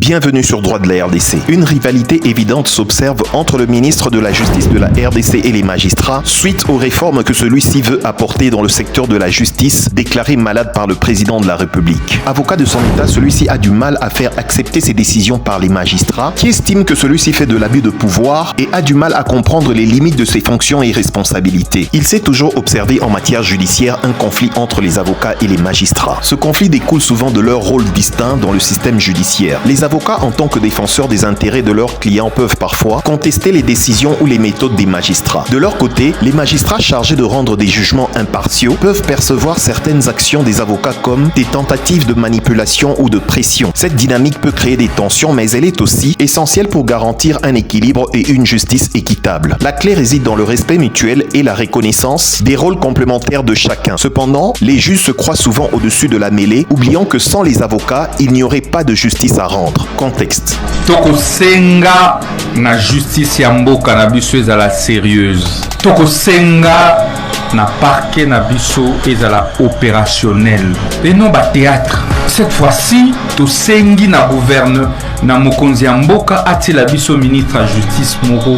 Bienvenue sur Droit de la RDC. Une rivalité évidente s'observe entre le ministre de la Justice de la RDC et les magistrats suite aux réformes que celui-ci veut apporter dans le secteur de la justice, déclaré malade par le président de la République. Avocat de son état, celui-ci a du mal à faire accepter ses décisions par les magistrats, qui estiment que celui-ci fait de l'abus de pouvoir et a du mal à comprendre les limites de ses fonctions et responsabilités. Il s'est toujours observé en matière judiciaire un conflit entre les avocats et les magistrats. Ce conflit découle souvent de leur rôle distinct dans le système judiciaire. Les avocats, en tant que défenseurs des intérêts de leurs clients, peuvent parfois contester les décisions ou les méthodes des magistrats. De leur côté, les magistrats chargés de rendre des jugements impartiaux peuvent percevoir certaines actions des avocats comme des tentatives de manipulation ou de pression. Cette dynamique peut créer des tensions, mais elle est aussi essentielle pour garantir un équilibre et une justice équitable. La clé réside dans le respect mutuel et la reconnaissance des rôles complémentaires de chacun. Cependant, les juges se croient souvent au-dessus de la mêlée, oubliant que sans les avocats, il n'y aurait pas de justice à rendre. Contexte. Tokosenga na justice ya mboka na biso ezala sérieuse. Tokosenga na parquet na biso ezala opérationnel. Et non ba théâtre. Cette fois-ci, tosengi na gouverne na mokonzi ya mboka atila biso ministre ya justice moko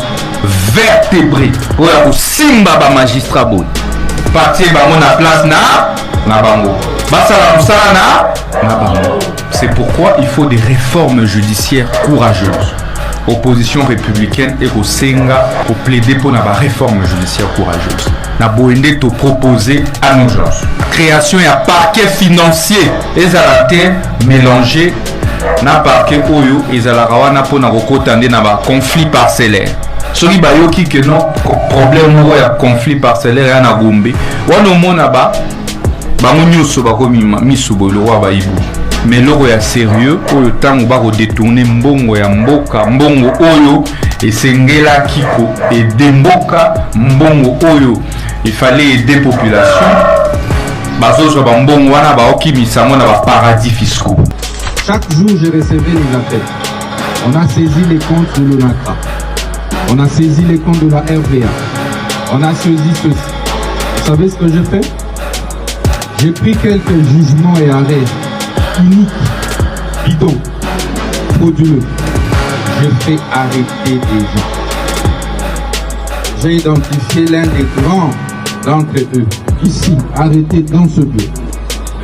vertébré. Oya kosimba ba magistrat boy. Partie bango na place na bango. Basala musala na bango. C'est pourquoi il faut des réformes judiciaires courageuses. Opposition républicaine et au Senga au plaider pour la réforme judiciaire courageuse. Na boende to proposer à nos gens. Création et un parquet financier. Et à la terre mélangé na parquet oyo et à la rawana pour na rekotande na ba conflit parcellaire. Soki bayoki que non problème ou ya conflit parcellaire ya na gombe. Wana mona ba nyuso bakomi misubo le roi baibu. Mais l'euro est sérieux, oyo tango bako détourner mbongo ya mboka, mbongo oyo et sengela kiko et demboka mbongo oyo. Il fallait aider population. Bazozo ba mbongo wana ba okimisa mona ba paradis fiscaux. Chaque jour, je recevais les appels. On a saisi les comptes de l'ONACRA. On a saisi les comptes de la RVA. On a saisi ceci. Vous savez ce que je fais? J'ai pris quelques jugements et arrêts uniques, bidons, frauduleux. Je fais arrêter des gens. J'ai identifié l'un des grands d'entre eux, ici, arrêté dans ce bureau.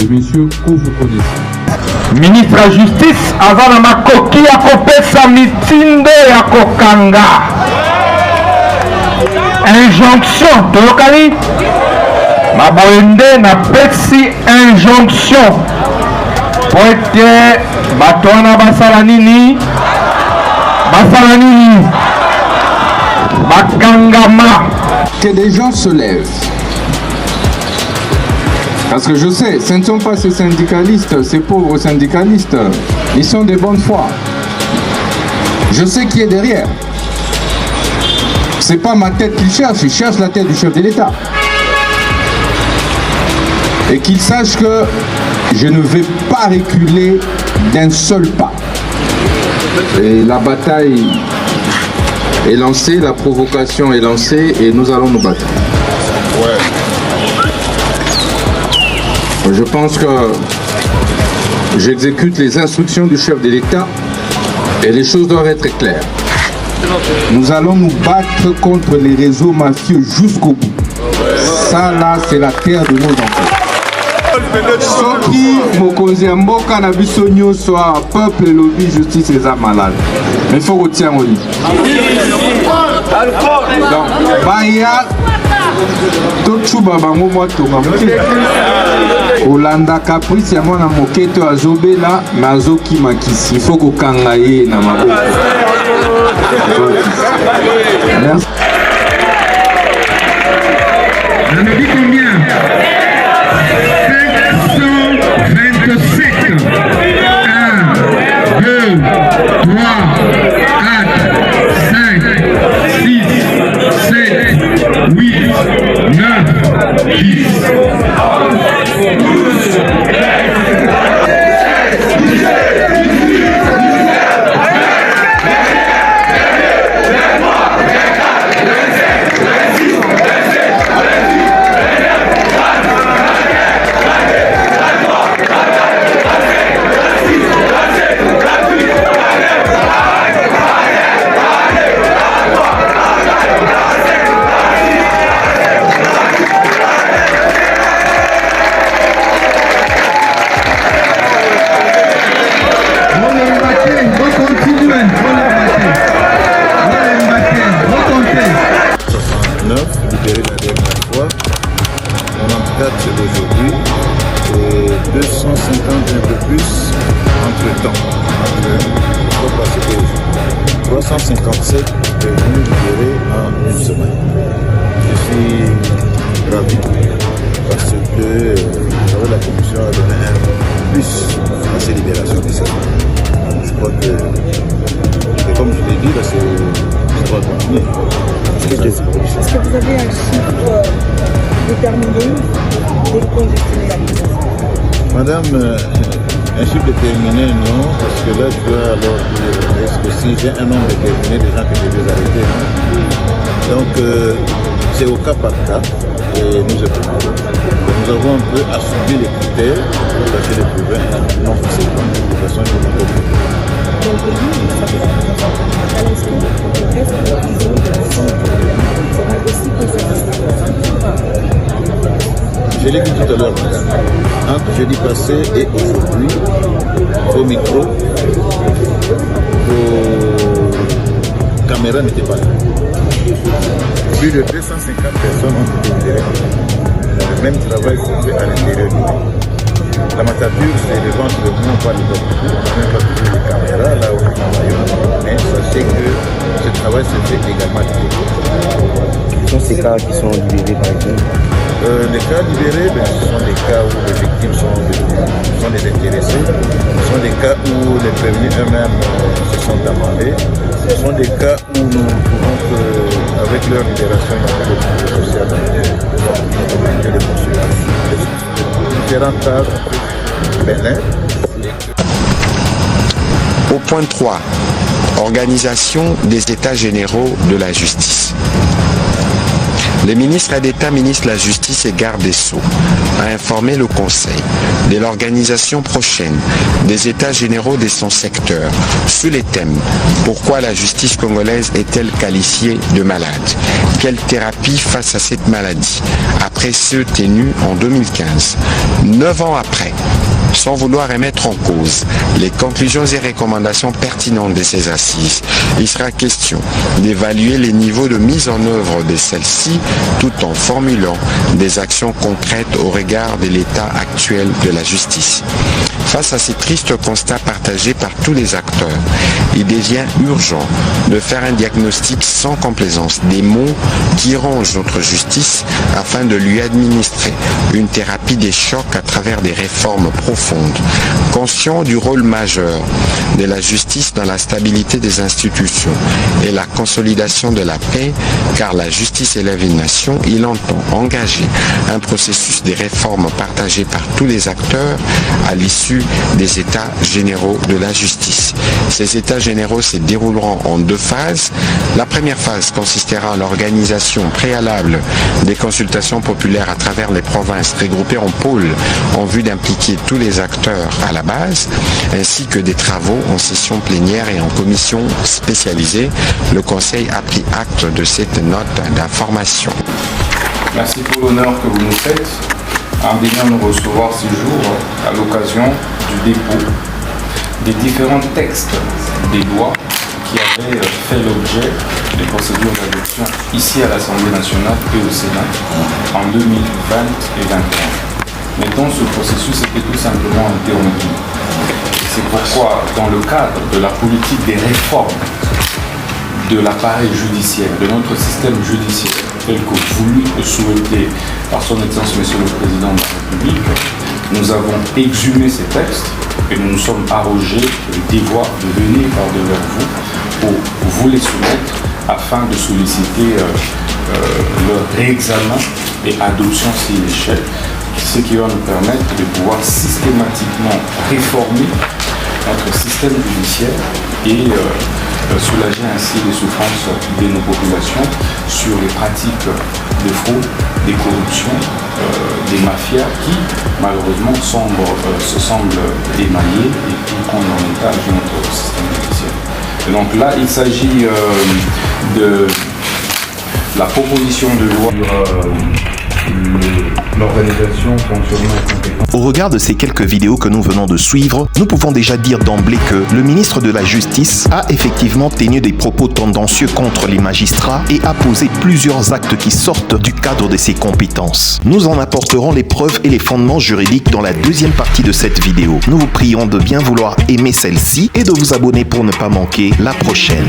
Le monsieur que vous connaissez. Ministre de la Justice, avant la makoki à kopesa mitinde ya kokanga. Injonction, tolokali. Maboende na pesi injonction. Pour être batona basala nini? Bakangama. Que des gens se lèvent. Parce que je sais, ce ne sont pas ces syndicalistes, ces pauvres syndicalistes. Ils sont de bonne foi. Je sais qui est derrière. C'est pas ma tête qu'ils cherchent, ils cherchent la tête du chef de l'État. Et qu'ils sachent que je ne vais pas reculer d'un seul pas. Et la bataille est lancée, la provocation est lancée et nous allons nous battre. Je pense que j'exécute les instructions du chef de l'État et les choses doivent être claires. Nous allons nous battre contre les réseaux mafieux jusqu'au bout. Ça là, c'est la terre de nos enfants. Soki mokonzi ya mboka na biso nyonso peuple lobby justice eza malade. Mais il faut retirer au lit. Donc baya tochuba bango motonga moke. Olanda caprice ya mwana moketo azobela mazoki makisi. Il faut kokanga ye na maboko. Merci. On a dit combien? 527. 1, 2, 3, 4, 5, 6, 7, 8, 9, 10. 257 prévenus libérés en une semaine. Je suis ravi parce que la commission a donné un plus à ces libérations nécessaires. Je crois que, et comme je l'ai dit, là, ça va continuer. Est-ce que vous avez un chiffre déterminé des congestionner la ligne? Madame, un chiffre déterminé, non, parce que là, je dois alors dire, est-ce que si j'ai un nombre déterminé de gens que je vais arrêter, non? Donc, c'est au cas par cas, et nous éprouvons. Nous avons un peu assoupli les critères pour tâcher de trouver un nombre séquent de façon que nous Donc, est-ce que le reste de la prison de la sera aussi conservé? Je l'ai dit tout à l'heure, madame. Entre jeudi passé et aujourd'hui, vos micros, vos caméras n'étaient pas là. Plus de 250 personnes ont été libérées. Le même travail se fait à l'intérieur du monde. La matature, c'est le ventre de nous, pas le corps. On n'a même pas toujours les caméras là où nous travaillons. Mais sachez que ce travail se fait également à l'intérieur. Quels sont ces cas qui sont libérés par exemple? Les cas libérés, ce sont des cas où les victimes sont des intéressés. Ce sont des cas où les prévenus eux-mêmes se sont amendés. Ce sont des cas où nous pouvons qu'avec leur libération, il y a pas de problème social et de consultation. Différents cas bénins. Au point 3, organisation des États généraux de la justice. Le ministre d'État, ministre de la Justice et garde des Sceaux a informé le Conseil de l'organisation prochaine des États généraux de son secteur sous les thèmes « Pourquoi la justice congolaise est-elle qualifiée de malade ? Quelle thérapie face à cette maladie ?» après ceux tenus en 2015. 9 ans après, sans vouloir remettre en cause les conclusions et recommandations pertinentes de ces assises, il sera question d'évaluer les niveaux de mise en œuvre de celles-ci tout en formulant des actions concrètes au regard de l'état actuel de la justice. Face à ces tristes constats partagés par tous les acteurs, il devient urgent de faire un diagnostic sans complaisance des maux qui rongent notre justice afin de lui administrer une thérapie des chocs à travers des réformes profondes. Conscient du rôle majeur de la justice dans la stabilité des institutions et la consolidation de la paix, car la justice élève une nation, il entend engager un processus de réformes partagé par tous les acteurs à l'issue des États généraux de la justice. Ces États généraux se dérouleront en 2 phases. La première phase consistera en l'organisation préalable des consultations populaires à travers les provinces regroupées en pôles en vue d'impliquer tous les acteurs à la base, ainsi que des travaux en session plénière et en commission spécialisée. Le Conseil a pris acte de cette note d'information. Merci pour l'honneur que vous nous faites en venant nous recevoir ce jour à l'occasion du dépôt des différents textes des lois qui avaient fait l'objet des procédures d'adoption ici à l'Assemblée nationale et au Sénat en 2020 et 2021. Mais dans ce processus était tout simplement interrompu. C'est pourquoi, dans le cadre de la politique des réformes de l'appareil judiciaire, de notre système judiciaire, tel que voulu et souhaité par son Excellence Monsieur le Président de la République, nous avons exhumé ces textes et nous nous sommes arrogés le devoir de venir par devers vous pour vous les soumettre afin de solliciter leur réexamen et adoption s'il échec, ce qui va nous permettre de pouvoir systématiquement réformer notre système judiciaire et soulager ainsi les souffrances de nos populations sur les pratiques de fraude, des corruptions, des mafias qui malheureusement se semblent émaillées et qui prennent en otage notre système judiciaire. Et donc là, il s'agit de la proposition de loi sur l'organisation, fonctionnement et compétences Au regard de ces quelques vidéos que nous venons de suivre, nous pouvons déjà dire d'emblée que le ministre de la Justice a effectivement tenu des propos tendancieux contre les magistrats et a posé plusieurs actes qui sortent du cadre de ses compétences. Nous en apporterons les preuves et les fondements juridiques dans la deuxième partie de cette vidéo. Nous vous prions de bien vouloir aimer celle-ci et de vous abonner pour ne pas manquer la prochaine.